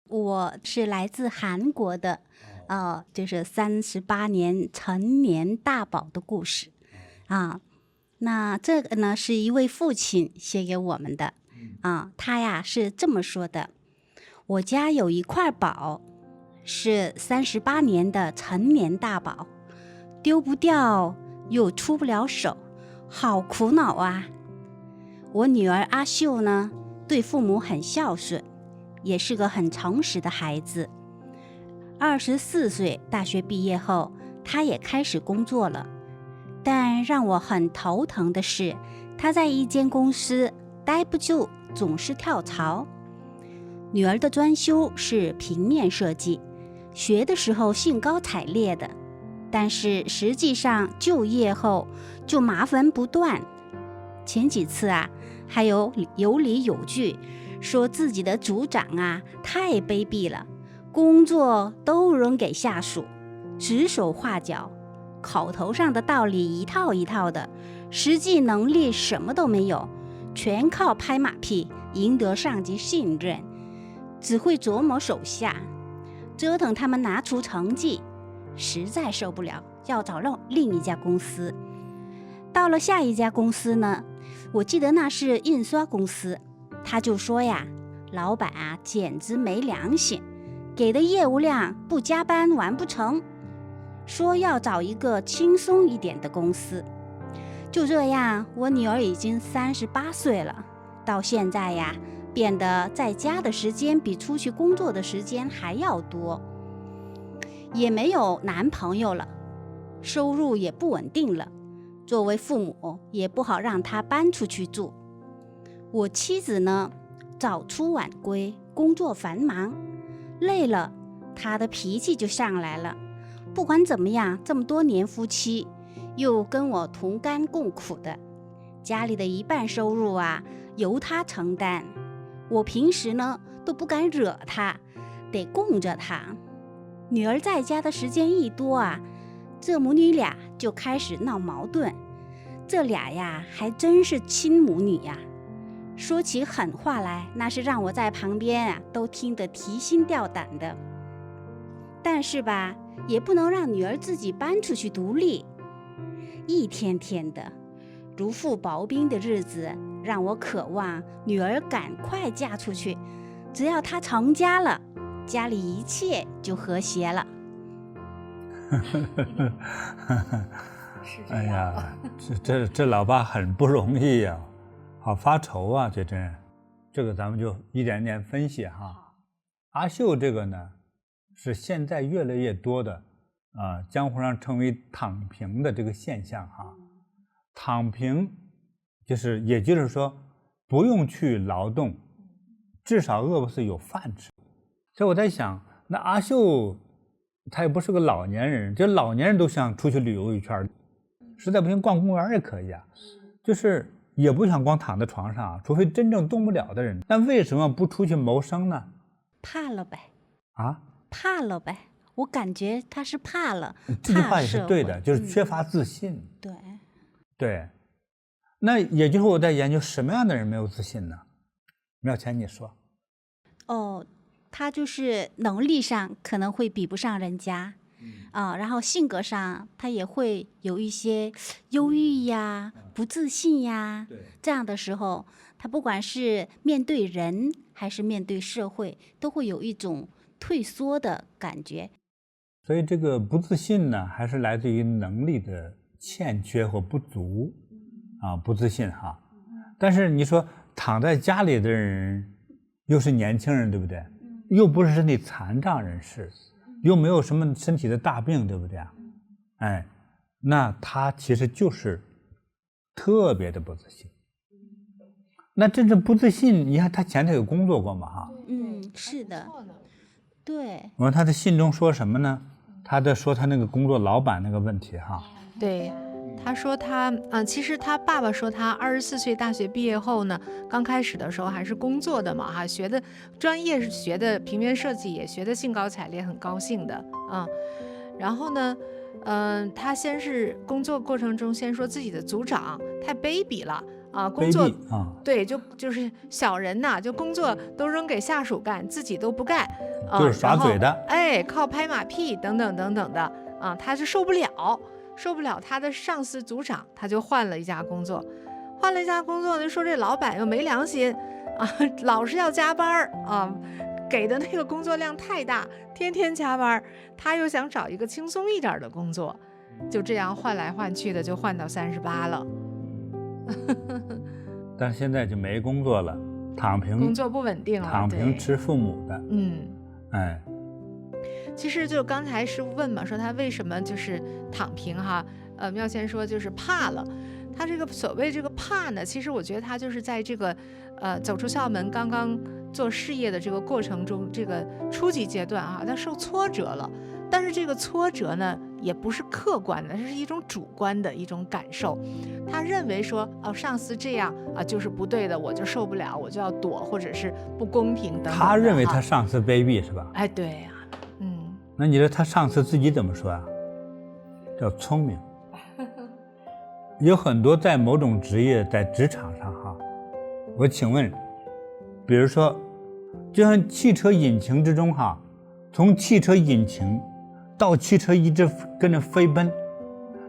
我是来自韩国的，就是38年成年大宝的故事啊。那这个呢，是一位父亲写给我们的啊，他呀是这么说的：我家有一块宝，是38年的成年大宝，丢不掉又出不了手，好苦恼啊！我女儿阿秀呢，对父母很孝顺，也是个很诚实的孩子。24岁大学毕业后，她也开始工作了。但让我很头疼的是，她在一间公司待不住，总是跳槽。女儿的专修是平面设计，学的时候兴高采烈的，但是实际上就业后就麻烦不断。前几次啊，还有理有据，说自己的组长啊太卑鄙了，工作都扔给下属，指手画脚，口头上的道理一套一套的，实际能力什么都没有，全靠拍马屁赢得上级信任，只会琢磨手下，折腾他们拿出成绩，实在受不了，要找另一家公司。到了下一家公司呢，我记得那是印刷公司，他就说呀，老板啊简直没良心，给的业务量不加班完不成，说要找一个轻松一点的公司。就这样，我女儿已经38岁了，到现在呀，变得在家的时间比出去工作的时间还要多，也没有男朋友了，收入也不稳定了，作为父母也不好让她搬出去住。我妻子呢，早出晚归，工作繁忙，累了，她的脾气就上来了。不管怎么样，这么多年夫妻，又跟我同甘共苦的，家里的一半收入啊，由她承担。我平时呢，都不敢惹她，得供着她。女儿在家的时间一多啊，这母女俩就开始闹矛盾。这俩呀，还真是亲母女呀。说起狠话来，那是让我在旁边啊，都听得提心吊胆的。但是吧，也不能让女儿自己搬出去独立。一天天的如履薄冰的日子，让我渴望女儿赶快嫁出去。只要她成家了，家里一切就和谐了。哎呀，这老爸很不容易呀，好发愁啊，这个咱们就一点点分析哈。阿秀这个呢，是现在越来越多的江湖上称为躺平的这个现象哈。躺平也就是说不用去劳动，至少饿不死有饭吃。所以我在想，那阿秀他也不是个老年人，这老年人都想出去旅游一圈，实在不行逛公园也可以啊，就是也不想光躺在床上，除非真正动不了的人。但为什么不出去谋生呢？怕了呗。啊？怕了呗，我感觉他是怕了。这句话也是对的，就是缺乏自信。对，那也就是我在研究什么样的人没有自信呢？妙钱你说。他就是能力上可能会比不上人家，然后性格上他也会有一些忧郁呀、不自信呀。这样的时候，他不管是面对人还是面对社会，都会有一种退缩的感觉。所以这个不自信呢，还是来自于能力的欠缺或不足不自信哈。但是你说躺在家里的人又是年轻人，对不对？又不是身体残障人士，又没有什么身体的大病，对不对？那他其实就是特别的不自信。那真正不自信，你看他前头有工作过嘛哈？是的，对。我说他的信中说什么呢？他在说他那个工作老板那个问题哈。对，他说其实他爸爸说他24岁大学毕业后呢，刚开始的时候还是工作的嘛哈，学的专业是学的平面设计，也学的兴高采烈，很高兴的然后呢，他先是工作过程中先说自己的组长太卑鄙了工作对，就是小人呐，就工作都扔给下属干，自己都不干，就是耍嘴的，靠拍马屁等等等等的他是受不了他的上司组长，他就换了一家工作就说这老板又没良心老是要加班给的那个工作量太大，天天加班，他又想找一个轻松一点的工作，就这样换来换去的，就换到38了。但是现在就没工作了，躺平，工作不稳定了，躺平吃父母的。其实就刚才师父问嘛，说他为什么就是躺平妙先说就是怕了。他这个所谓这个怕呢，其实我觉得他就是在这个走出校门刚刚做事业的这个过程中，这个初级阶段他受挫折了。但是这个挫折呢，也不是客观的，这是一种主观的一种感受。他认为说，上司这样就是不对的，我就受不了，我就要躲，或者是不公平等等。他认为他上司卑鄙是吧？对呀，那你说他上司自己怎么说啊？叫聪明。有很多在某种职业，在职场上我请问，比如说，就像汽车引擎之中从汽车引擎到汽车一直跟着飞奔，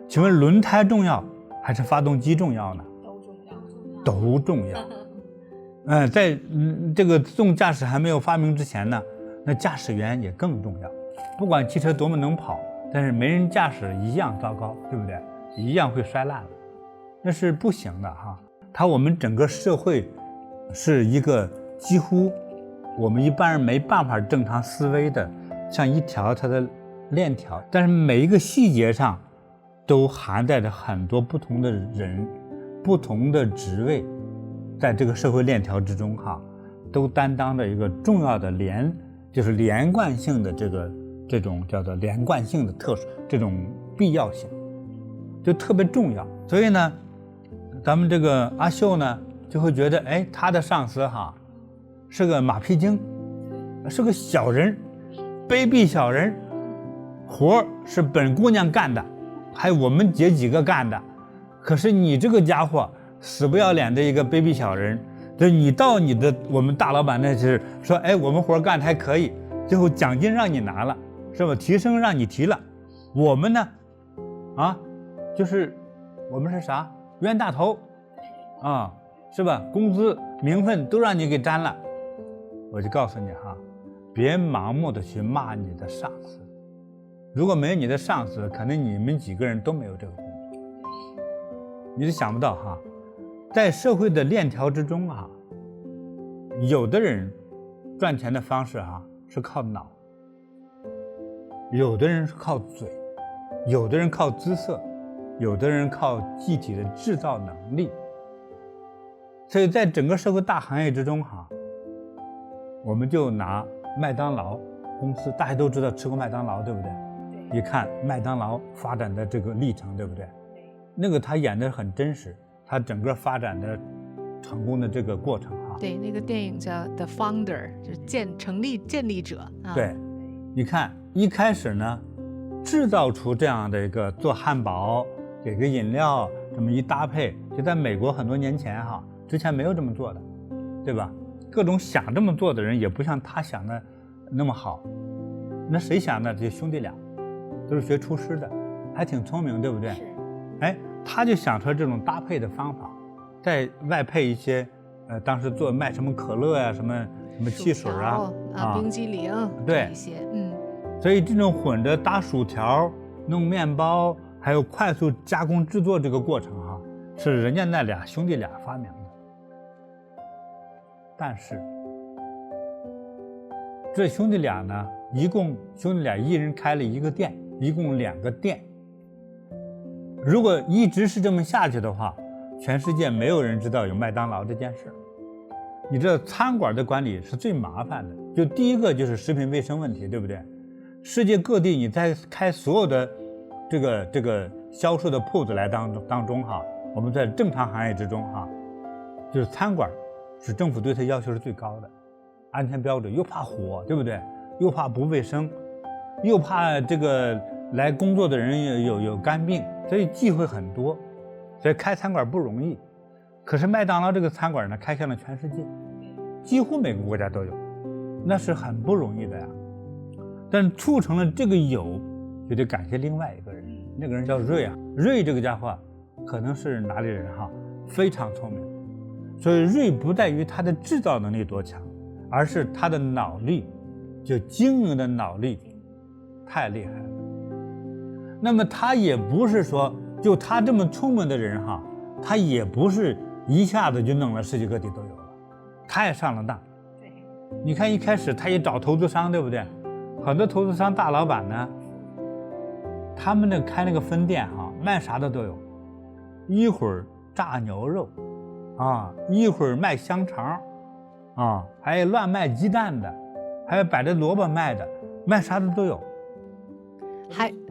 请问轮胎重要还是发动机重要呢？都重要。在这个自动驾驶还没有发明之前呢，那驾驶员也更重要。不管汽车多么能跑，但是没人驾驶一样糟糕，对不对？一样会摔烂了，那是不行的我们整个社会是一个几乎我们一般人没办法正常思维的，像一条它的链条，但是每一个细节上都含带着很多不同的人、不同的职位，在这个社会链条之中都担当着一个重要的就是连贯性的这种叫做连贯性的特殊这种必要性，就特别重要。所以呢，咱们这个阿秀呢就会觉得，他的上司是个马屁精，是个小人，卑鄙小人，活是本姑娘干的，还有我们姐几个干的，可是你这个家伙死不要脸的一个卑鄙小人，就你到我们大老板那是说，我们活干的还可以，最后奖金让你拿了，是吧？提升让你提了，我们呢就是我们是啥冤大头是吧？工资名分都让你给沾了。我就告诉你别盲目的去骂你的上司，如果没有你的上司，可能你们几个人都没有这个工作。你就想不到在社会的链条之中有的人赚钱的方式是靠脑，有的人是靠嘴，有的人靠姿色，有的人靠具体的制造能力。所以在整个社会大行业之中我们就拿麦当劳公司，大家都知道吃过麦当劳，对不对？你看麦当劳发展的这个历程，对不对？那个他演的很真实，他整个发展的成功的这个过程对，那个电影叫 The Founder， 就是建立者对，你看一开始呢，制造出这样的一个做汉堡给个饮料这么一搭配，就在美国很多年前之前没有这么做的，对吧？各种想这么做的人也不像他想的那么好。那谁想的？这兄弟俩都是学厨师的，还挺聪明，对不对？他就想出来这种搭配的方法，再外配一些当时卖什么可乐呀、什么汽水冰激凌，对，一些所以这种混着搭薯条、弄面包，还有快速加工制作这个过程是人家那俩兄弟俩发明的。但是这兄弟俩呢，兄弟俩一人开了一个店，一共2个店。如果一直是这么下去的话，全世界没有人知道有麦当劳这件事。你知道餐馆的管理是最麻烦的，就第一个就是食品卫生问题，对不对？世界各地你在开所有的这个销售的铺子来当中我们在正常行业之中就是餐馆是政府对它要求是最高的，安全标准，又怕火，对不对？又怕不卫生，又怕这个来工作的人有肝病，所以忌讳很多，所以开餐馆不容易。可是麦当劳这个餐馆呢，开向了全世界，几乎每个国家都有，那是很不容易的呀。但促成了这个有，就得感谢另外一个人，那个人叫瑞啊。瑞这个家伙可能是哪里人哈，非常聪明。所以瑞不在于他的制造能力多强，而是他的脑力，就经营的脑力太厉害了。那么他也不是说就他这么聪明的人哈，他也不是一下子就弄了世界各地都有了，他也上了当。对，你看一开始他也找投资商，对不对？很多投资商大老板呢，他们开那个分店哈，卖啥的都有，一会儿炸牛肉啊，一会儿卖香肠啊，还有乱卖鸡蛋的，还有摆着萝卜卖的，卖啥的都有。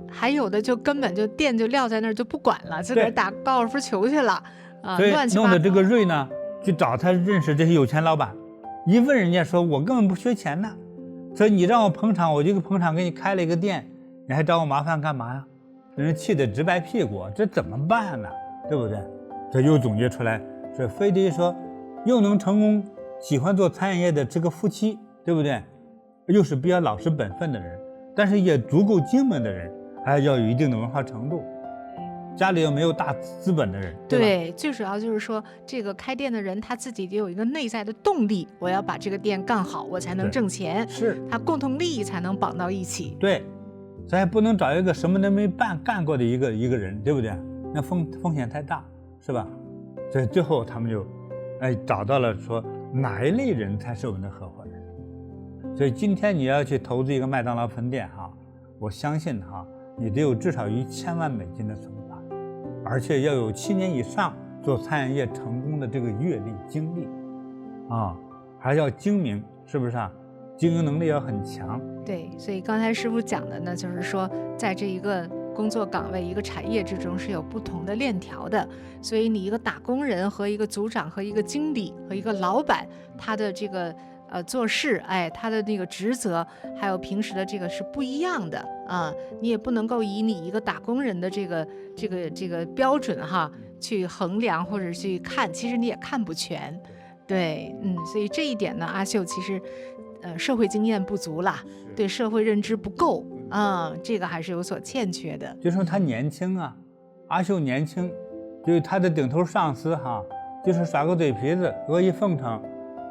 还有的就根本就店就撂在那儿就不管了，自个儿打高尔夫球去了啊，所以乱七八糟。弄的这个瑞呢，去找他认识这些有钱老板，一问人家说我根本不缺钱呢，所以你让我捧场，我就捧场给你开了一个店，你还找我麻烦干嘛呀？人气得直白屁股，这怎么办呢？对不对？这又总结出来，说非得说又能成功喜欢做餐饮业的这个夫妻，对不对？又是比较老实本分的人，但是也足够精明的人，还要有一定的文化程度，家里又没有大资本的人，对吧？对，最主要就是说，这个开店的人他自己得有一个内在的动力，我要把这个店干好，我才能挣钱，是他共同利益才能绑到一起。对，咱也不能找一个什么都没干过的一个人，对不对？那风险太大，是吧？所以最后他们就找到了说哪一类人才是我们的合伙人。所以今天你要去投资一个麦当劳分店哈，我相信哈，你得有至少1000万美金的存款，而且要有7年以上做餐饮业成功的这个阅历经历啊，还要精明，是不是啊？经营能力要很强。对，所以刚才师傅讲的呢，就是说在这一个工作岗位一个产业之中是有不同的链条的，所以你一个打工人和一个组长和一个经理和一个老板，他的这个做事，他的那个职责还有平时的这个是不一样的啊，你也不能够以你一个打工人的这个标准哈去衡量或者去看，其实你也看不全。对，所以这一点呢，阿秀其实社会经验不足啦，对社会认知不够啊，这个还是有所欠缺的。就说他年轻啊，阿秀年轻，就是他的顶头上司哈，就是耍个嘴皮子，阿谀奉承，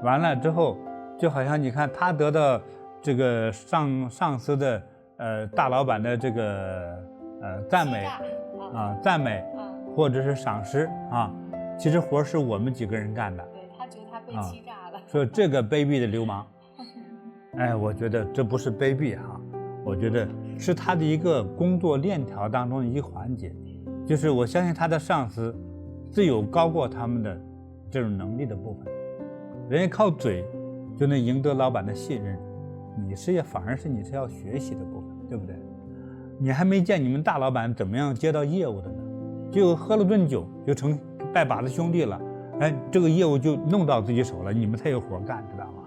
完了之后，就好像你看他得到这个上司的大老板的这个赞美或者是赏识啊，其实活是我们几个人干的。对，他觉得他被欺诈了，说这个卑鄙的流氓。我觉得这不是卑鄙哈，我觉得是他的一个工作链条当中的一个环节，就是我相信他的上司自有高过他们的这种能力的部分，人家靠嘴就能赢得老板的信任，反而是你是要学习的部分，对不对？你还没见你们大老板怎么样接到业务的呢，就喝了顿酒就成拜把子兄弟了，这个业务就弄到自己手了，你们才有活干，知道吗？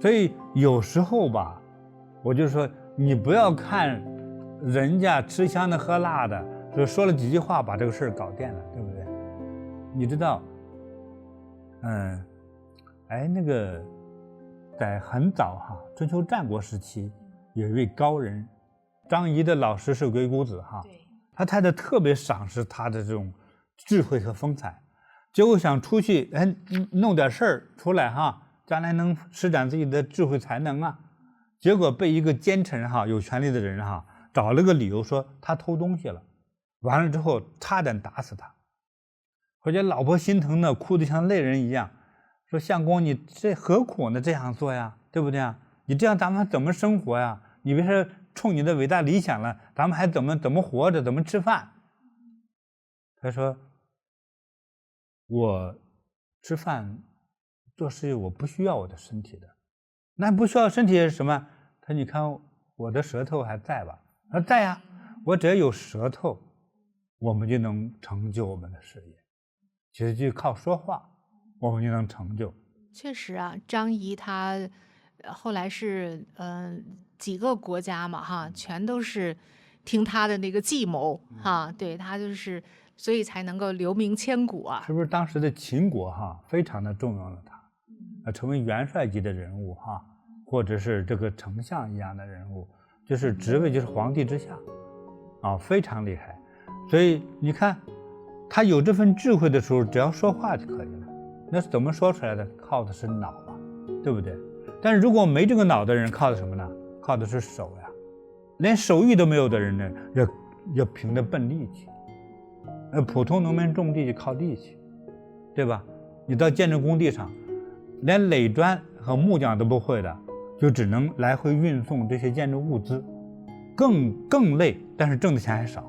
所以有时候吧，我就说你不要看人家吃香的喝辣的，就说了几句话把这个事儿搞定了，对不对？你知道，那个在很早哈，春秋战国时期有一位高人，张仪的老师是鬼谷子哈，他太太特别赏识他的这种智慧和风采，结果想出去弄点事儿出来哈，将来能施展自己的智慧才能啊，结果被一个奸臣哈，有权力的人哈，找了个理由说他偷东西了，完了之后差点打死他，回家老婆心疼的哭得像泪人一样，说相公你这何苦呢这样做呀，对不对啊？你这样咱们怎么生活呀？你别说冲你的伟大理想了，咱们还怎么活着，怎么吃饭？他说我吃饭做事我不需要我的身体的。那不需要身体是什么？他说你看我的舌头还在吧？他说在呀，我只要有舌头，我们就能成就我们的事业。其实就靠说话，我们就能成就。确实啊，张仪他后来是几个国家嘛哈，全都是听他的那个计谋哈，对他就是所以才能够留名千古啊。是不是当时的秦国非常的重用了他，成为元帅级的人物或者是这个丞相一样的人物，就是职位就是皇帝之下非常厉害。所以你看他有这份智慧的时候，只要说话就可以了。那是怎么说出来的？靠的是脑对不对？但是如果没这个脑的人，靠的什么呢？靠的是手呀。连手艺都没有的人呢，要凭着笨力气。普通农民种地就靠力气，对吧？你到建筑工地上，连垒砖和木匠都不会的，就只能来回运送这些建筑物资，更累，但是挣的钱还少。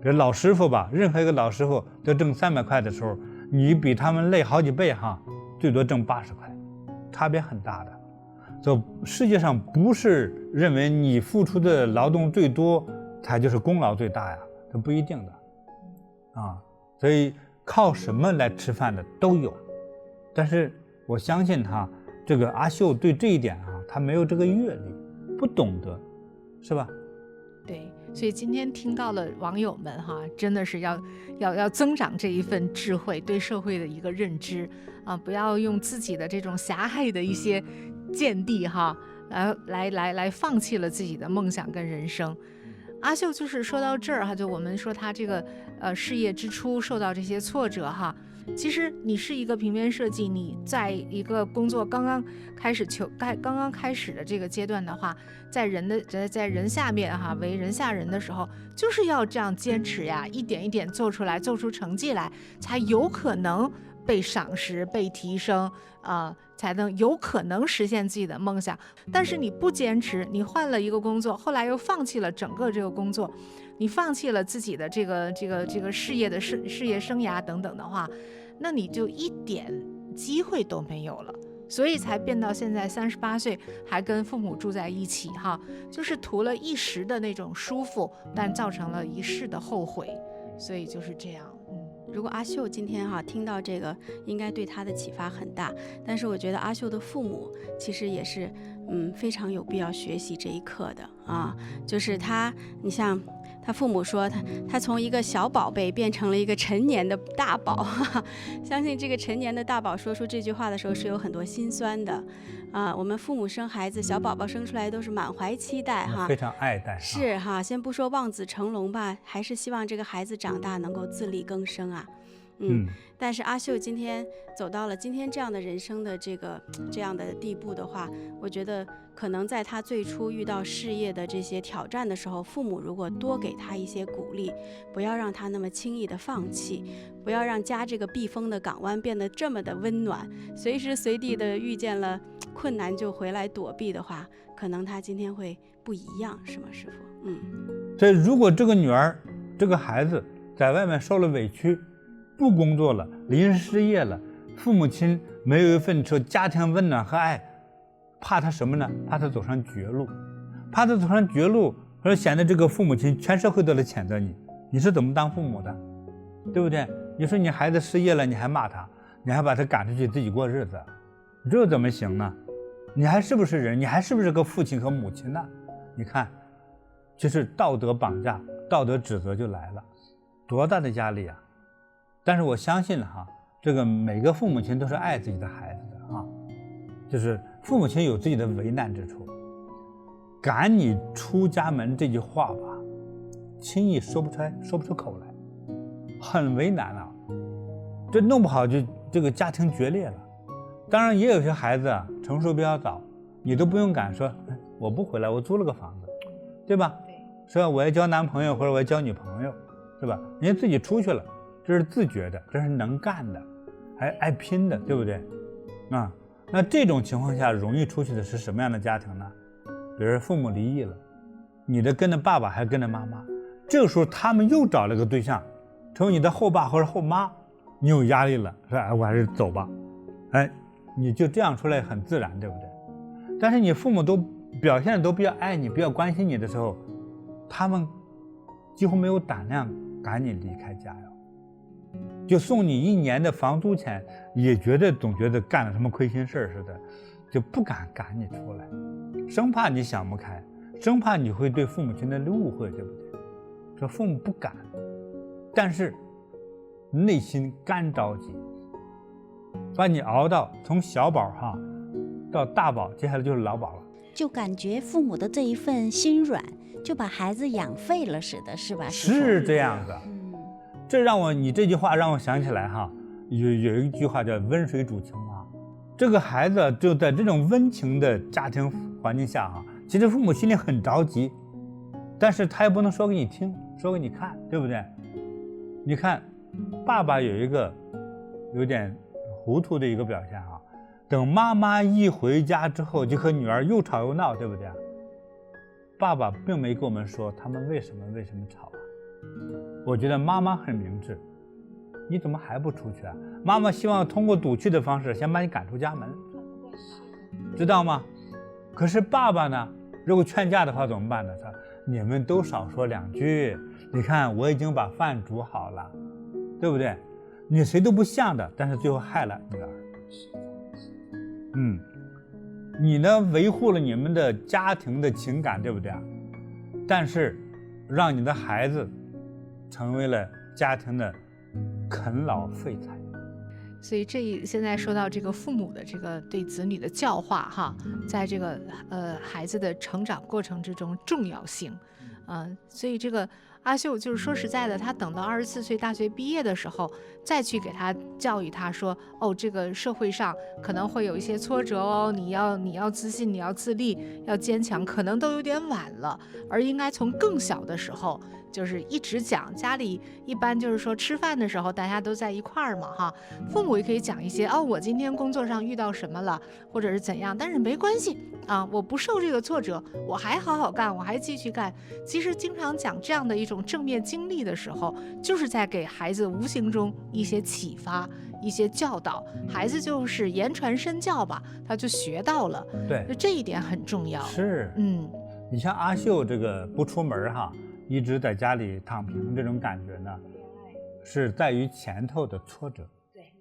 比如老师傅吧，任何一个老师傅都挣300块的时候，你比他们累好几倍最多挣80块，差别很大的。所以世界上不是认为你付出的劳动最多才就是功劳最大呀，这不一定的所以靠什么来吃饭的都有。但是我相信这个阿秀对这一点他没有这个阅历，不懂得，是吧？对，所以今天听到了网友们真的是要增长这一份智慧，对社会的一个认知不要用自己的这种狭隘的一些见地来放弃了自己的梦想跟人生。阿秀就是说到这儿就我们说他这个事业之初受到这些挫折其实你是一个平面设计，你在一个工作刚刚开始的这个阶段的话，在人下面为人下人的时候，就是要这样坚持呀，一点一点做出成绩来，才有可能被赏识、被提升才能有可能实现自己的梦想。但是你不坚持，你换了一个工作，后来又放弃了整个这个工作，你放弃了自己的这个事业的事业生涯等等的话，那你就一点机会都没有了。所以才变到现在38岁还跟父母住在一起就是图了一时的那种舒服，但造成了一世的后悔。所以就是这样。如果阿秀今天听到这个，应该对他的启发很大。但是我觉得阿秀的父母其实也是非常有必要学习这一课的就是你像他父母说他从一个小宝贝变成了一个成年的大宝相信这个成年的大宝说出这句话的时候是有很多心酸的我们父母生孩子，小宝宝生出来都是满怀期待非常爱戴。是先不说望子成龙吧，还是希望这个孩子长大能够自力更生但是阿秀今天走到了今天这样的人生的这样的地步的话，我觉得可能在他最初遇到事业的这些挑战的时候，父母如果多给他一些鼓励，不要让他那么轻易的放弃，不要让家这个避风的港湾变得这么的温暖，随时随地的遇见了困难就回来躲避的话，可能他今天会不一样，是吗，师父？所以如果这个女儿这个孩子在外面受了委屈，不工作了，临时失业了，父母亲没有一份说家庭温暖和爱，怕他什么呢？怕他走上绝路，怕他走上绝路，或者显得这个父母亲全社会都来谴责你，你是怎么当父母的？对不对？你说你孩子失业了，你还骂他，你还把他赶出去自己过日子，这怎么行呢？你还是不是人？你还是不是个父亲和母亲呢？你看，就是道德绑架、道德指责就来了，多大的压力啊！但是我相信这个每个父母亲都是爱自己的孩子的就是父母亲有自己的为难之处，赶你出家门这句话吧，轻易说不出口来，很为难这弄不好就这个家庭决裂了。当然也有些孩子成熟比较早，你都不用敢说我不回来，我租了个房子，对吧？是吧？我要交男朋友或者我要交女朋友，是吧？人家自己出去了，这是自觉的，这是能干的，还爱拼的，对不对？那这种情况下容易出去的是什么样的家庭呢？比如父母离异了，你的跟着爸爸还跟着妈妈，这个时候他们又找了个对象，成为你的后爸或者后妈，你有压力了，是吧？我还是走吧，你就这样出来很自然，对不对？但是你父母都表现的都比较爱你，比较关心你的时候，他们几乎没有胆量赶你离开家哟，就送你1年的房租钱，也总觉得干了什么亏心事似的，就不敢赶你出来，生怕你想不开，生怕你会对父母亲的误会，对不对？这父母不敢。但是内心干着急，把你熬到从小宝到大宝，接下来就是老宝了。就感觉父母的这一份心软，就把孩子养废了似的，是吧？是这样子。这让你这句话让我想起来有一句话叫温水煮青蛙。这个孩子就在这种温情的家庭环境下其实父母心里很着急，但是他也不能说给你听，说给你看，对不对？你看爸爸有一个有点糊涂的一个表现等妈妈一回家之后就和女儿又吵又闹，对不对？爸爸并没跟我们说他们为什么吵我觉得妈妈很明智，你怎么还不出去妈妈希望通过赌气的方式先把你赶出家门，知道吗？可是爸爸呢，如果劝架的话怎么办呢？他你们都少说2句，你看我已经把饭煮好了，对不对？你谁都不像的，但是最后害了女儿。你呢维护了你们的家庭的情感，对不对？但是让你的孩子成为了家庭的啃老废材。所以现在说到这个父母的这个对子女的教化在这个孩子的成长过程之中重要性所以这个阿秀就是说实在的，他等到24岁大学毕业的时候再去给他教育他说这个社会上可能会有一些挫折你要自信，你要自立，要坚强，可能都有点晚了，而应该从更小的时候就是一直讲。家里一般就是说吃饭的时候大家都在一块儿嘛父母也可以讲一些我今天工作上遇到什么了，或者是怎样，但是没关系我不受这个挫折，我还好好干，我还继续干。其实经常讲这样的一种正面经历的时候，就是在给孩子无形中一些启发，一些教导，孩子就是言传身教吧，他就学到了。对，这一点很重要。是，你像阿秀这个不出门一直在家里躺平，这种感觉呢，是在于前头的挫折。对，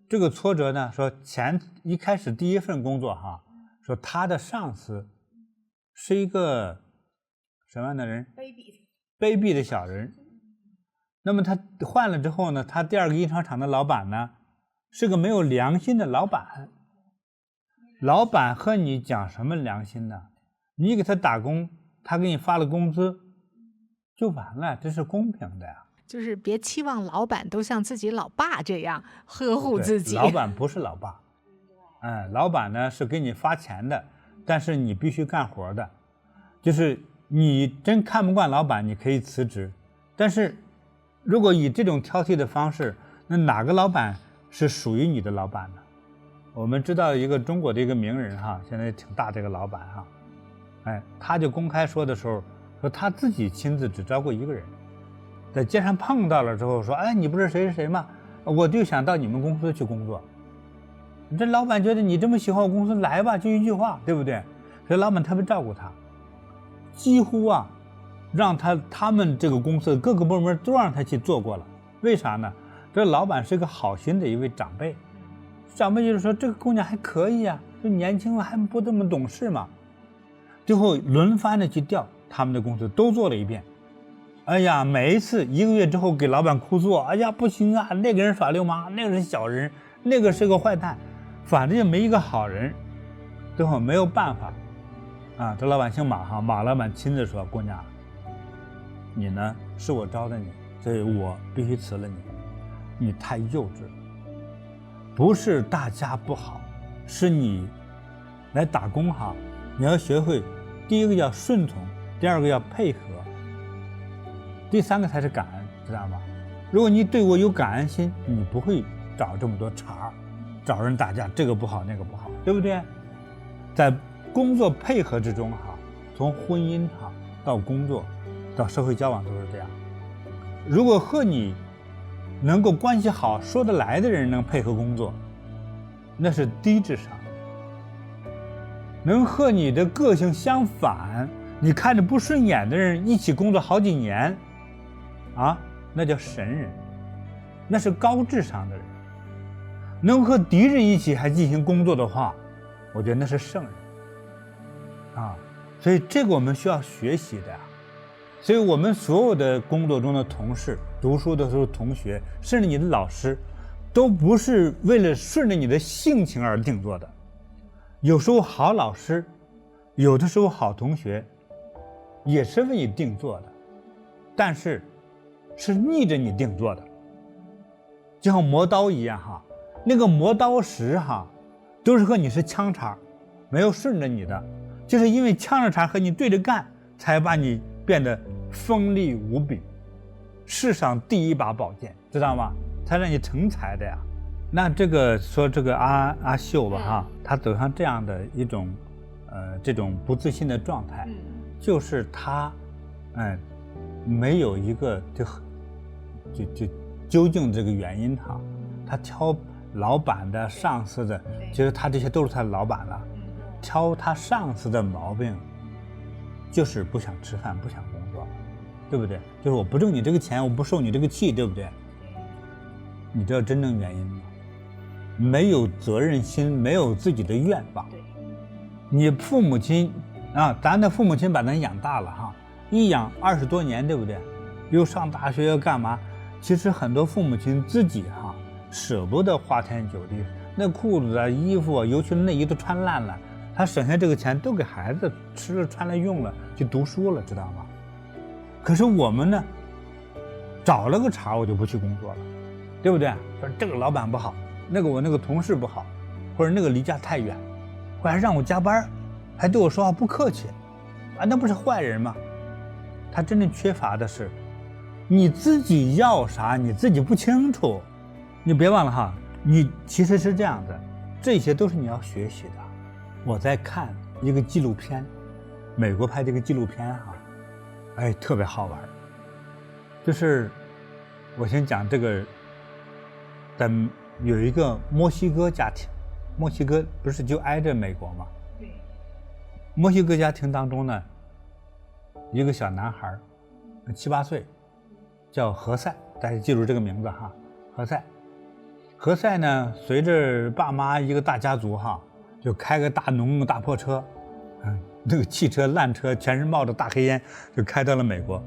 这个挫折呢，说一开始第一份工作说他的上司是一个什么样的人？卑鄙的小人。那么他换了之后呢，他第2个印刷厂的老板呢，是个没有良心的老板。老板和你讲什么良心呢？你给他打工，他给你发了工资就完了，这是公平的呀。就是别期望老板都像自己老爸这样呵护自己。老板不是老爸，老板呢是给你发钱的，但是你必须干活的。就是你真看不惯老板，你可以辞职，但是如果以这种挑剔的方式，那哪个老板是属于你的老板呢？我们知道一个中国的一个名人现在挺大，这个老板他就公开说的时候说他自己亲自只招过1个人，在街上碰到了之后说，你不是谁谁谁吗？我就想到你们公司去工作。这老板觉得你这么喜欢我公司，来吧，就一句话，对不对？所以老板特别照顾他，几乎让他们这个公司的各个部门都让他去做过了。为啥呢？这老板是个好心的一位长辈，长辈就是说这个姑娘还可以就年轻了，还不这么懂事嘛。最后轮番的去调他们的公司，都做了一遍。每一次1个月之后给老板哭诉，不行那个人耍流氓，那个是小人，那个是个坏蛋，反正就没一个好人。最后没有办法这老板姓马马老板亲自说，姑娘，你呢是我招的你，所以我必须辞了你，你太幼稚了。不是大家不好，是你来打工你要学会，第一个要顺从，第2个要配合，第3个才是感恩，知道吗？如果你对我有感恩心，你不会找这么多茬，找人打架，这个不好那个不好，对不对？在工作配合之中从婚姻到工作到社会交往都是这样。如果和你能够关系好说得来的人能配合工作，那是低智商。能和你的个性相反，你看着不顺眼的人一起工作好几年那叫神人，那是高智商的人。能和敌人一起还进行工作的话，我觉得那是圣人所以这个我们需要学习的所以我们所有的工作中的同事、读书的时候同学，甚至你的老师，都不是为了顺着你的性情而定做的。有时候好老师，有的时候好同学，也是为你定做的，但是是逆着你定做的。就像磨刀一样哈，那个磨刀石哈，都是和你是枪茬，没有顺着你的，就是因为枪茬和你对着干，才把你变得锋利无比，世上第一把宝剑，知道吗？才让你成才的呀。那这个说这个阿秀吧哈，他走上这样的一种这种不自信的状态，就是他没有一个就究竟这个原因哈，他挑老板的上司的，其实他这些都是他的老板了，挑他上司的毛病，就是不想吃饭，不想工作，对不对？就是我不挣你这个钱，我不受你这个气，对不对？你知道真正原因吗？没有责任心，没有自己的愿望。你父母亲啊，咱的父母亲把咱养大了哈，一养20多年，对不对？又上大学要干嘛？其实很多父母亲自己哈舍不得花天酒地，那裤子啊、衣服啊，尤其是内衣都穿烂了，他省下这个钱都给孩子吃了、穿了、用了，去读书了，知道吗？可是我们呢，找了个茬我就不去工作了，对不对？说这个老板不好，我那个同事不好，或者那个离家太远，或者还让我加班，还对我说话不客气，啊，那不是坏人吗？他真正缺乏的是你自己要啥，你自己不清楚。你别忘了哈，你其实是这样的，这些都是你要学习的。我在看一个纪录片，美国拍这个纪录片哈，特别好玩。就是我先讲这个，有一个墨西哥家庭，墨西哥不是就挨着美国吗？对。墨西哥家庭当中呢，一个小男孩，7、8岁，叫何塞，大家记住这个名字哈，何塞。何塞呢，随着爸妈一个大家族哈，就开个大农大破车，那个汽车烂车全是冒着大黑烟，就开到了美国。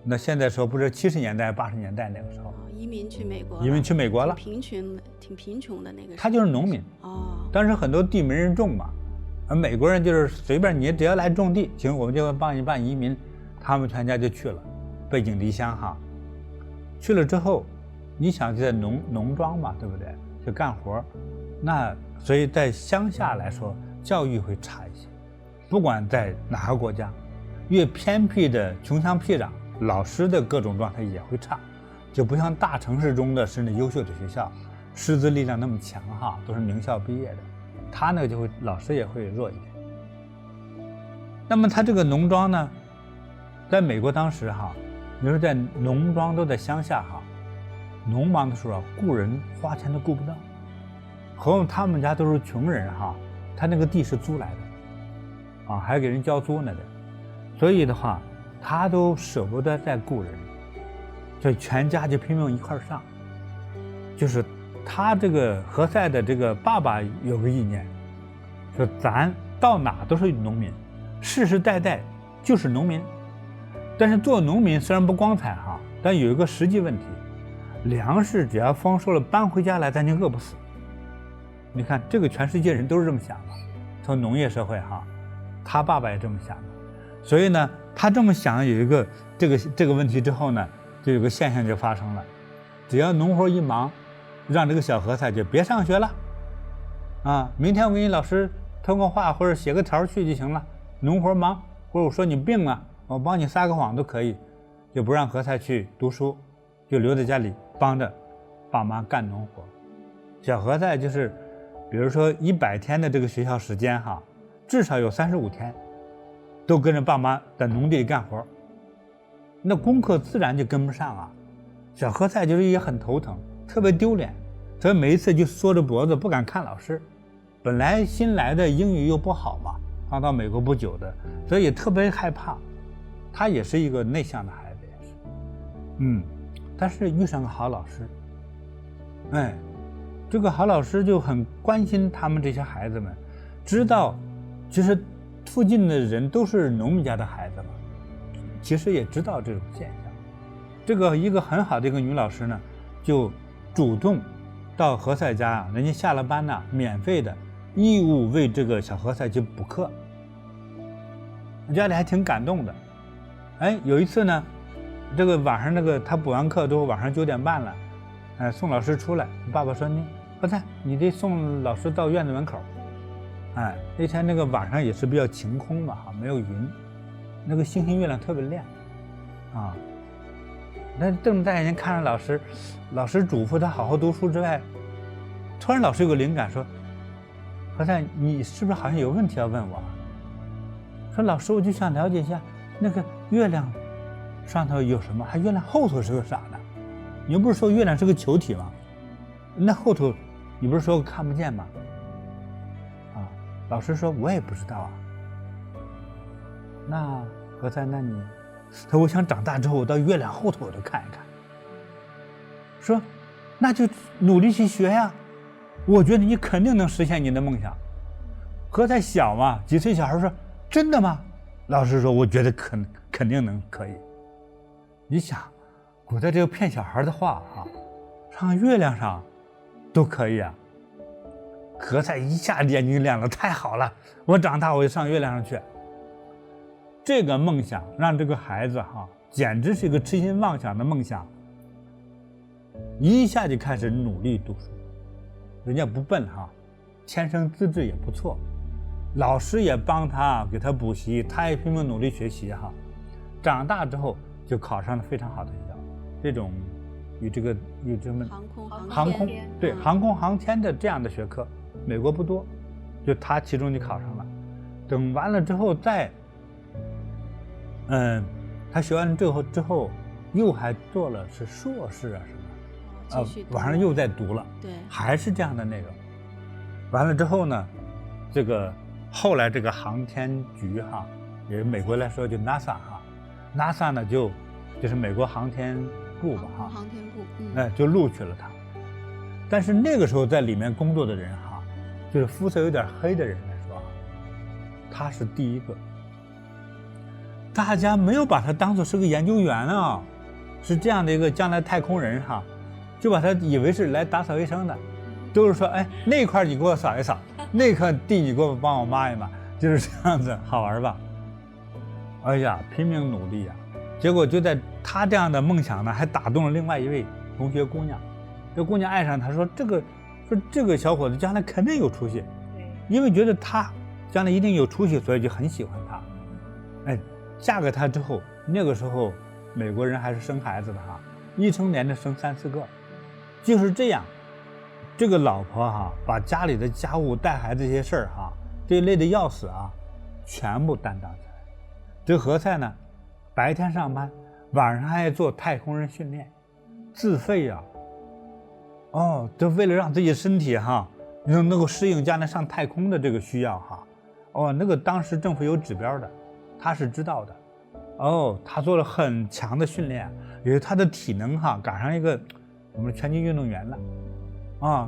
那现在说不是70年代80年代那个时候，移民去美国了，挺贫穷的那个。他就是农民当时很多地没人种嘛，美国人就是随便你只要来种地，行，我们就帮你办移民，他们全家就去了，背井离乡哈。去了之后，你想在农庄嘛，对不对？就干活，那所以在乡下来说，教育会差一些。不管在哪个国家，越偏僻的穷乡僻壤，老师的各种状态也会差，就不像大城市中的甚至优秀的学校，师资力量那么强哈，都是名校毕业的，他呢就会老师也会弱一点。那么他这个农庄呢，在美国当时哈，你说在农庄都在乡下哈，农忙的时候雇人花钱都雇不到，何况他们家都是穷人哈，他那个地是租来的，还给人交租呢的，所以的话，他都舍不得再雇人，所以全家就拼命一块上。就是他这个何塞的这个爸爸有个意念，说咱到哪都是农民，世世代代就是农民。但是做农民虽然不光彩哈，但有一个实际问题，粮食只要丰收了搬回家来，咱就饿不死。你看这个全世界人都是这么想的，从农业社会哈，他爸爸也这么想的。所以呢，他这么想有一个这个问题之后呢，就有个现象就发生了，只要农活一忙，让这个小何塞就别上学了，明天我给你老师通个话或者写个条去就行了。农活忙，或者我说你病了，我帮你撒个谎都可以，就不让何塞去读书，就留在家里帮着爸妈干农活。小何塞就是，比如说100天的这个学校时间哈，至少有35天。都跟着爸妈在农地里干活，那功课自然就跟不上啊。小何塞就是也很头疼，特别丢脸，所以每一次就缩着脖子不敢看老师。本来新来的英语又不好嘛，刚到美国不久的，所以也特别害怕。他也是一个内向的孩子，也是，但是遇上个好老师，这个好老师就很关心他们这些孩子们，知道其实附近的人都是农民家的孩子嘛，其实也知道这种现象。这个一个很好的一个女老师呢，就主动到何塞家啊，人家下了班呢，免费的义务为这个小何塞去补课，家里还挺感动的。哎，有一次呢，这个晚上他补完课之后，晚上9点半了，送老师出来，爸爸说你何塞，你得送老师到院子门口。那天那个晚上也是比较晴空嘛，没有云，那个星星月亮特别亮，那瞪大眼睛看着老师，老师嘱咐他好好读书之外，突然老师有个灵感说，何塞，你是不是好像有问题要问我？说老师，我就想了解一下那个月亮上头有什么，还月亮后头是个啥呢？你不是说月亮是个球体吗？那后头你不是说看不见吗？老师说我也不知道啊。那何塞，那你说我想长大之后我到月亮后头我都看一看。说那就努力去学呀，我觉得你肯定能实现你的梦想。何塞小嘛，几岁小孩说真的吗？老师说我觉得肯定可以。你想古代这个骗小孩的话上月亮上都可以啊。何塞一下眼睛亮了，太好了，我长大我就上月亮上去。这个梦想让这个孩子简直是一个痴心妄想的梦想，一下就开始努力读书。人家不笨天生资质也不错，老师也帮他给他补习，他也拼命努力学习长大之后就考上了非常好的学校，这种与这么航空对航空航天的这样的学科美国不多，就他其中就考上了。等完了之后他学完之后又还做了是硕士什么晚上又在读了，对，还是这样的内容。完了之后呢，这个后来这个航天局也美国来说就 NASA 呢就是美国航天部吧航天部就录取了他。但是那个时候在里面工作的人就是肤色有点黑的人来说他是第一个，大家没有把他当作是个研究员是这样的一个将来太空人就把他以为是来打扫卫生的，都是说哎那块你给我扫一扫，那块地你给我帮我抹一抹，就是这样子，好玩吧？哎呀，拼命努力结果就在他这样的梦想呢，还打动了另外一位同学姑娘。这姑娘爱上他，说这个小伙子将来肯定有出息，因为觉得他将来一定有出息，所以就很喜欢他。嫁给他之后，那个时候美国人还是生孩子的一生连着生3、4个，就是这样。这个老婆把家里的家务、带孩子这些事儿这累得要死全部担当起来。这何塞呢，白天上班，晚上还做太空人训练，自费就为了让自己身体能够适应将来上太空的这个需要那个当时政府有指标的，他是知道的。他做了很强的训练，因为他的体能赶上一个我们拳击运动员了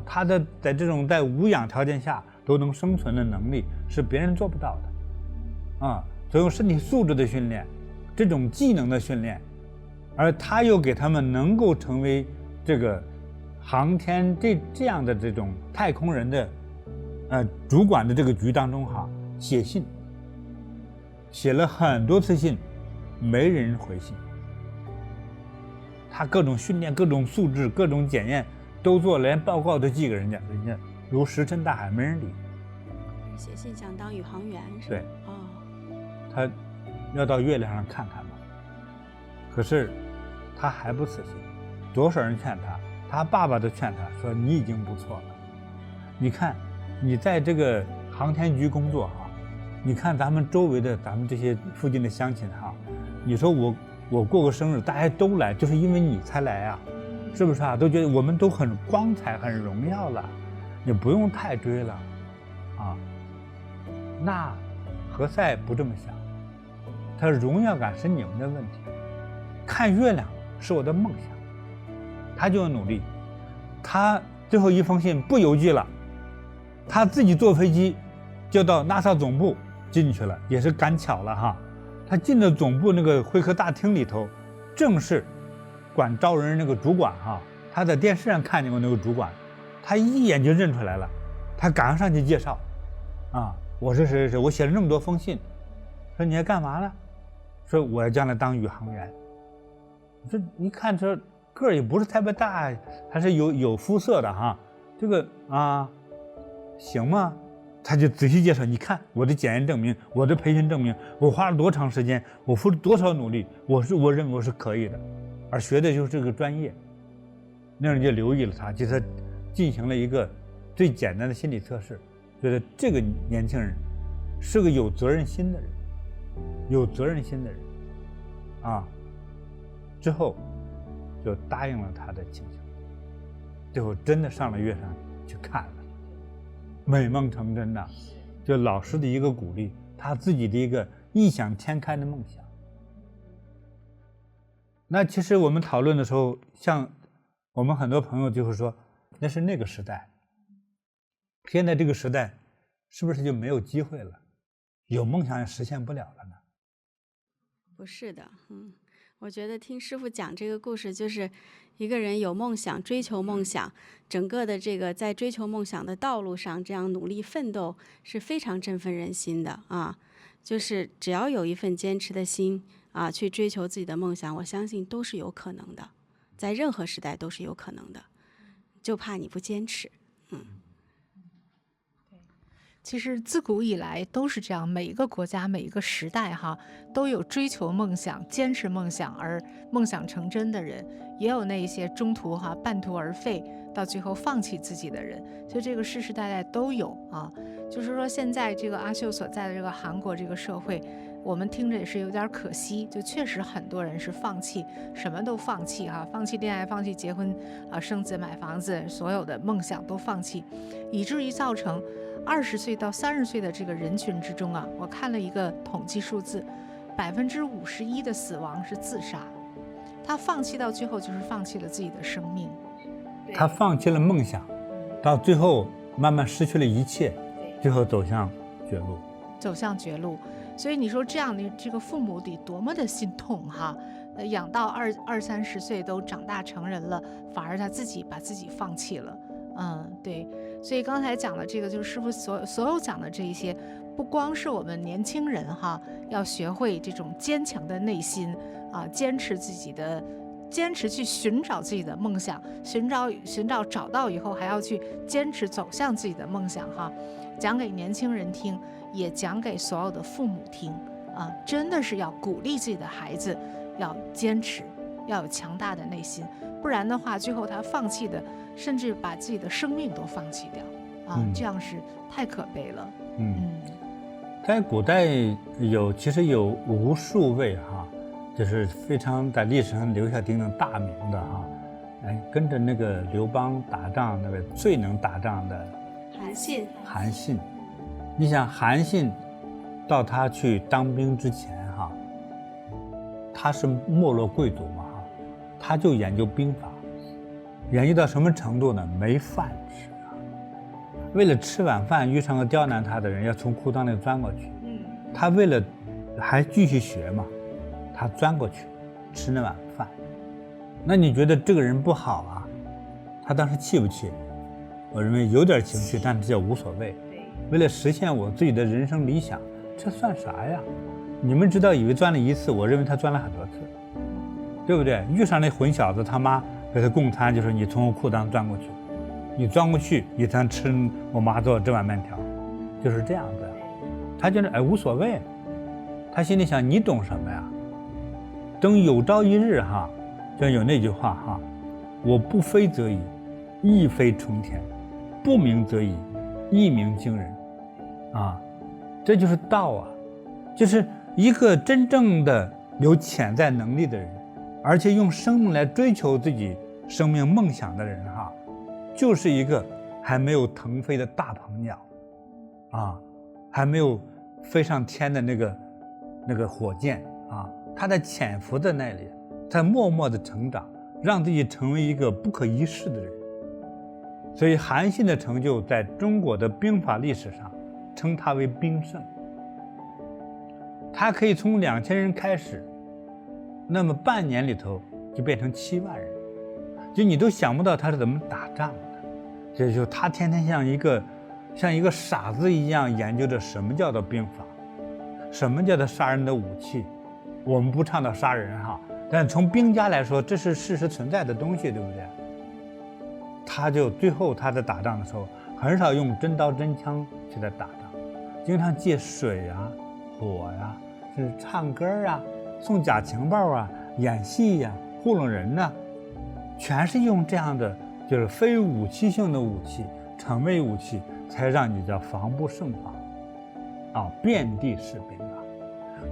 他的在这种在无氧条件下都能生存的能力是别人做不到的所以身体素质的训练，这种技能的训练，而他又给他们能够成为这个航天这样的这种太空人的主管的这个局当中写信，写了很多次信，没人回信。他各种训练、各种素质、各种检验都做，连报告都寄给人家如石沉大海，没人理。写信想当宇航员是吧？对，他要到月亮上看看嘛。可是他还不死心，多少人劝他，他爸爸都劝他说：“你已经不错了，你看你在这个航天局工作你看咱们周围的咱们这些附近的乡亲你说我过个生日，大家都来，就是因为你才来是不是都觉得我们都很光彩、很荣耀了，你不用太追了那何塞不这么想，他荣耀感是你们的问题，看月亮是我的梦想，他就要努力。他最后一封信不邮寄了，他自己坐飞机就到 NASA 总部进去了，也是赶巧了他进了总部那个会客大厅里头，正是管招人那个主管哈，他在电视上看见过那个主管，他一眼就认出来了，他赶快上去介绍，啊，我是谁谁谁，我写了那么多封信，说你要干嘛呢？说我要将来当宇航员。这一看这个儿也不是特别大，还是有肤色的哈，这个啊，行吗？他就仔细介绍，你看我的检验证明，我的培训证明，我花了多长时间，我付出多少努力，我认为我是可以的，而学的就是这个专业。那人就留意了他，就他进行了一个最简单的心理测试，觉得这个年轻人是个有责任心的人，有责任心的人，啊，之后就答应了他的请求，最后真的上了月上去看了。美梦成真呐，就老师的一个鼓励，他自己的一个异想天开的梦想。那其实我们讨论的时候，像我们很多朋友就会说，那是那个时代，现在这个时代是不是就没有机会了？有梦想也实现不了了呢？不是的，我觉得听师父讲这个故事，就是一个人有梦想，追求梦想，整个的这个在追求梦想的道路上，这样努力奋斗是非常振奋人心的啊！就是只要有一份坚持的心啊，去追求自己的梦想，我相信都是有可能的，在任何时代都是有可能的，就怕你不坚持。其实自古以来都是这样，每一个国家、每一个时代哈，都有追求梦想、坚持梦想而梦想成真的人，也有那些中途半途而废，到最后放弃自己的人，所以这个世世代代都有啊。就是说，现在这个阿秀所在的这个韩国这个社会，我们听着也是有点可惜，就确实很多人是放弃，什么都放弃放弃恋爱，放弃结婚生子、买房子，所有的梦想都放弃，以至于造成20岁到30岁的这个人群之中我看了一个统计数字，51%的死亡是自杀，他放弃到最后就是放弃了自己的生命，他放弃了梦想，到最后慢慢失去了一切，最后走向绝路。所以你说这样的这个父母得多么的心痛养到20-30岁都长大成人了，反而他自己把自己放弃了。对，所以刚才讲的这个就是师父所有讲的这一些，不光是我们年轻人要学会这种坚强的内心坚持去寻找自己的梦想，寻找找到以后还要去坚持走向自己的梦想讲给年轻人听，也讲给所有的父母听真的是要鼓励自己的孩子要坚持，要有强大的内心，不然的话最后他放弃的甚至把自己的生命都放弃掉这样是太可悲了。在古代其实有无数位就是非常在历史上留下鼎鼎大名的跟着那个刘邦打仗，那个最能打仗的韩信。你想韩信到他去当兵之前他是没落贵族嘛他就研究兵法，研究到什么程度呢？没饭吃为了吃晚饭，遇上个刁难他的人，要从裤裆里钻过去。他为了还继续学嘛，他钻过去吃那碗饭。那你觉得这个人不好他当时气不气？我认为有点情绪，但是叫无所谓。为了实现我自己的人生理想，这算啥呀？你们知道以为钻了一次，我认为他钻了很多次，对不对？遇上那混小子，他妈给他供餐，就说你从我裤裆钻过去，你钻过去，你才能吃我妈做这碗面条，就是这样子。他觉得无所谓，他心里想你懂什么呀？等有朝一日就有那句话我不飞则已，一飞冲天；不鸣则已，一鸣惊人。这就是道就是一个真正的有潜在能力的人，而且用生命来追求自己生命梦想的人就是一个还没有腾飞的大鹏鸟还没有飞上天的那个火箭他在潜伏在那里，在默默的成长，让自己成为一个不可一世的人。所以韩信的成就在中国的兵法历史上称他为兵圣。他可以从2000人开始，那么半年里头就变成7万人，就你都想不到他是怎么打仗的。这就他天天像一个傻子一样研究着什么叫做兵法，什么叫做杀人的武器。我们不倡导杀人哈，但从兵家来说，这是事实存在的东西，对不对？他就最后他在打仗的时候，很少用真刀真枪去在打仗，经常借水啊、火呀、是唱歌啊、送假情报啊、演戏呀、糊弄人呢，全是用这样的就是非武器性的武器、成为武器，才让你叫防不胜防遍地是兵啊，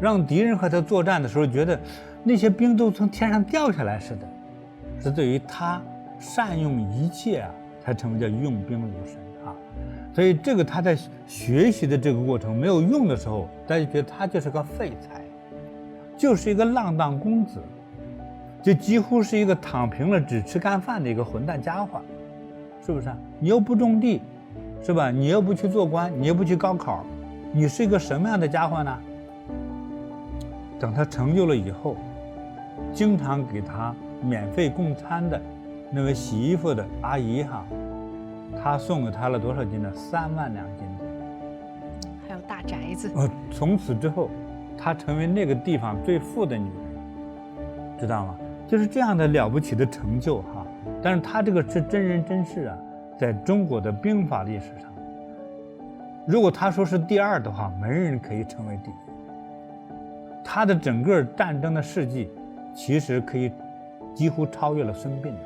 让敌人和他作战的时候觉得那些兵都从天上掉下来似的。是对于他善用一切啊，才成为叫用兵如神啊。所以这个他在学习的这个过程没有用的时候，大家觉得他就是个废材，就是一个浪荡公子，就几乎是一个躺平了只吃干饭的一个混蛋家伙，是不是？你又不种地，是吧？你又不去做官，你又不去高考，你是一个什么样的家伙呢？等他成就了以后，经常给他免费供餐的那位洗衣服的阿姨哈，他送给他了多少斤呢？3万2斤。还有大宅子。从此之后，她成为那个地方最富的女人，知道吗？就是这样的了不起的成就哈。但是她这个是真人真事啊，在中国的兵法历史上，如果他说是第2的话，没人可以成为第1。他的整个战争的事迹，其实可以几乎超越了孙膑的，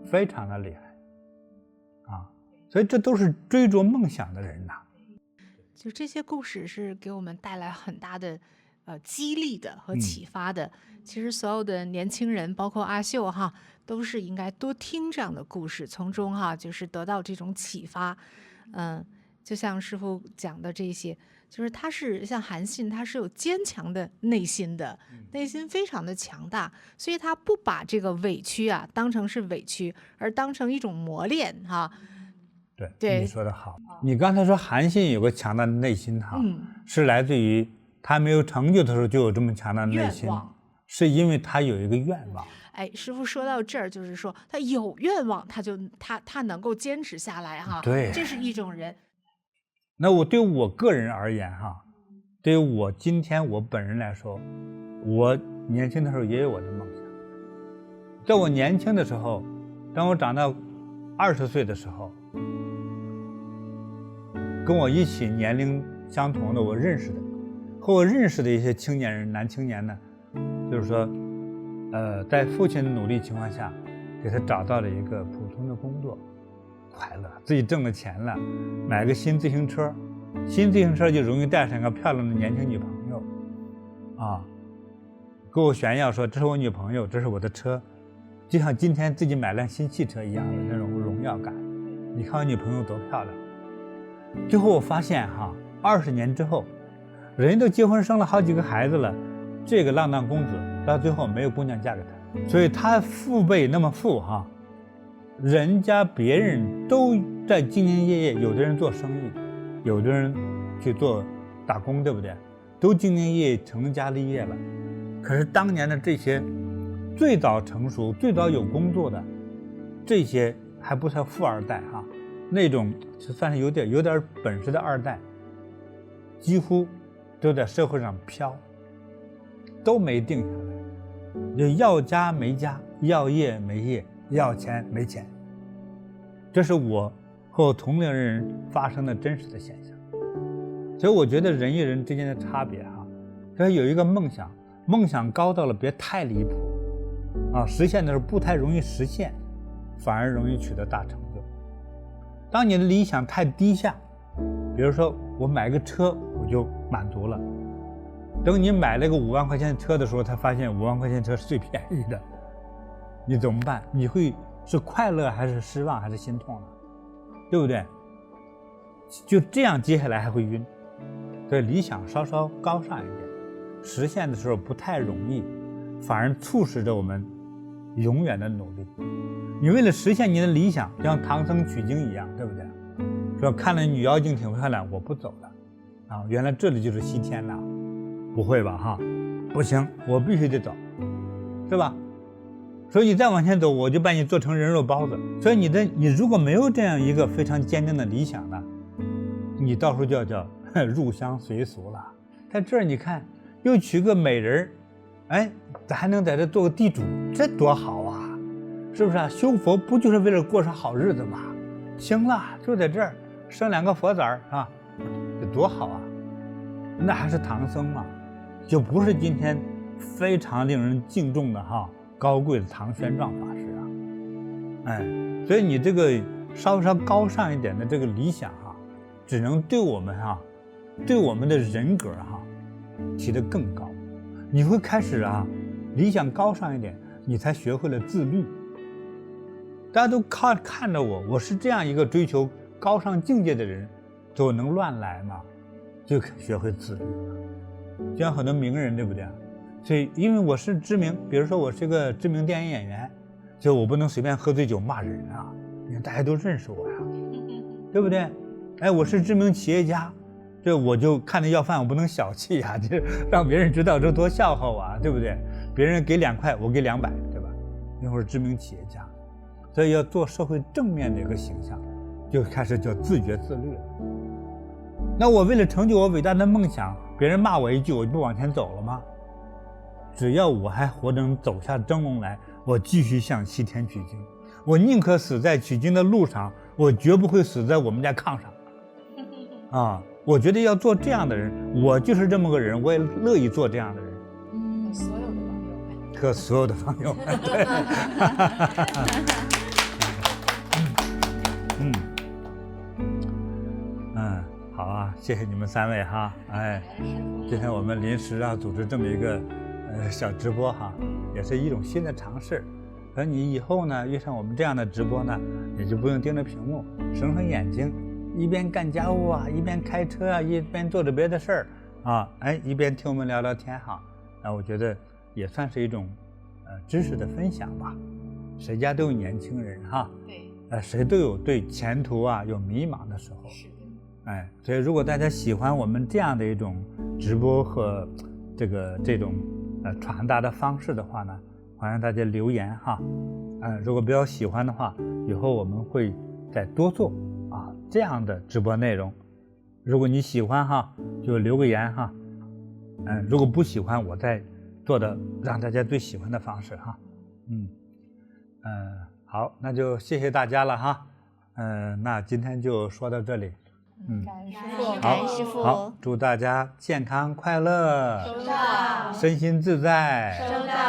非常的厉害啊！所以这都是追逐梦想的人呐。就这些故事是给我们带来很大的激励的和启发的。其实所有的年轻人，包括阿秀哈，都是应该多听这样的故事，从中哈就是得到这种启发。就像师父讲的这些，就是他是像韩信，他是有坚强的内心的，内心非常的强大，所以他不把这个委屈啊当成是委屈，而当成一种磨练哈。对，你说的好。你刚才说韩信有个强大的内心哈，是来自于他没有成就的时候就有这么强大的内心，是因为他有一个愿望。哎，师父说到这儿，就是说他有愿望，他能够坚持下来哈。对，这是一种人。那对我个人而言哈，对于我今天我本人来说，我年轻的时候也有我的梦想。在我年轻的时候，当我长到20岁的时候，跟我一起年龄相同的我认识的，和我认识的一些青年人，男青年呢，就是说，在父亲的努力情况下，给他找到了一个普通的工作。快乐，自己挣了钱了，买个新自行车，新自行车就容易带上一个漂亮的年轻女朋友，给我炫耀说这是我女朋友，这是我的车，就像今天自己买辆新汽车一样的那种荣耀感。你看我女朋友多漂亮。最后我发现哈，20年之后，人都结婚生了好几个孩子了，这个浪荡公子到最后没有姑娘嫁给他，所以他父辈那么富哈。人家别人都在兢兢业业，有的人做生意，有的人去做打工，对不对？都兢兢业业成家立业了。可是当年的这些最早成熟、最早有工作的这些还不算富二代哈，那种就算是有点本事的二代，几乎都在社会上飘，都没定下来，就要家没家，要业没业，要钱没钱。这是我和我同龄人发生的真实的现象。所以我觉得人与人之间的差别哈，就是有一个梦想，梦想高到了别太离谱实现的时候不太容易实现，反而容易取得大成就。当你的理想太低下，比如说我买个车我就满足了，等你买了个5万块钱的车的时候，才发现5万块钱车是最便宜的，你怎么办？你会是快乐还是失望还是心痛呢？对不对？就这样接下来还会晕。所以理想稍稍高尚一点，实现的时候不太容易，反而促使着我们永远的努力。你为了实现你的理想，像唐僧取经一样，对不对？说看了女妖精挺漂亮，我不走了原来这里就是西天了不会吧哈？不行，我必须得走，是吧？所以你再往前走，我就把你做成人肉包子。所以你如果没有这样一个非常坚定的理想呢，你到时候就要叫入乡随俗了。在这儿你看，又娶个美人，哎，咱还能在这做个地主，这多好啊！是不是啊？修佛不就是为了过上好日子吗？行了，就在这儿生2个佛子儿啊，这多好啊！那还是唐僧嘛，就不是今天非常令人敬重的高贵的唐玄奘法师啊。哎，所以你这个稍微高尚一点的这个理想只能对我们对我们的人格提得更高。你会开始理想高尚一点，你才学会了自律。大家都看着我是这样一个追求高尚境界的人，就能乱来嘛，就学会自律了。就像很多名人，对不对？所以因为我是知名，比如说我是个知名电影演员，所以我不能随便喝醉酒骂人啊，因为大家都认识我呀，对不对？哎，我是知名企业家，这我就看着要饭，我不能小气啊，就让别人知道这多笑话啊，对不对？别人给2块，我给200，对吧？因为我是知名企业家，所以要做社会正面的一个形象，就开始叫自觉自律了。那我为了成就我伟大的梦想，别人骂我一句，我就不往前走了吗？只要我还活着能走下蒸笼来，我继续向西天取经。我宁可死在取经的路上，我绝不会死在我们家炕上。我觉得要做这样的人，我就是这么个人，我也乐意做这样的人。和所有的朋友们，对。好啊，谢谢你们3位哈。哎，今天我们临时组织这么一个小直播也是一种新的尝试。可你以后呢遇上我们这样的直播呢，也就不用盯着屏幕，省省眼睛，一边干家务一边开车一边做着别的事儿一边听我们聊聊天那我觉得也算是一种知识的分享吧。谁家都有年轻人对，谁都有对前途有迷茫的时候。是的。所以如果大家喜欢我们这样的一种直播和这种传达的方式的话呢，欢迎大家留言如果比较喜欢的话，以后我们会再多做这样的直播内容。如果你喜欢就留个言如果不喜欢，我再做的让大家最喜欢的方式好，那就谢谢大家了那今天就说到这里。感恩师父，好，祝大家健康快乐，收到，身心自在，收到。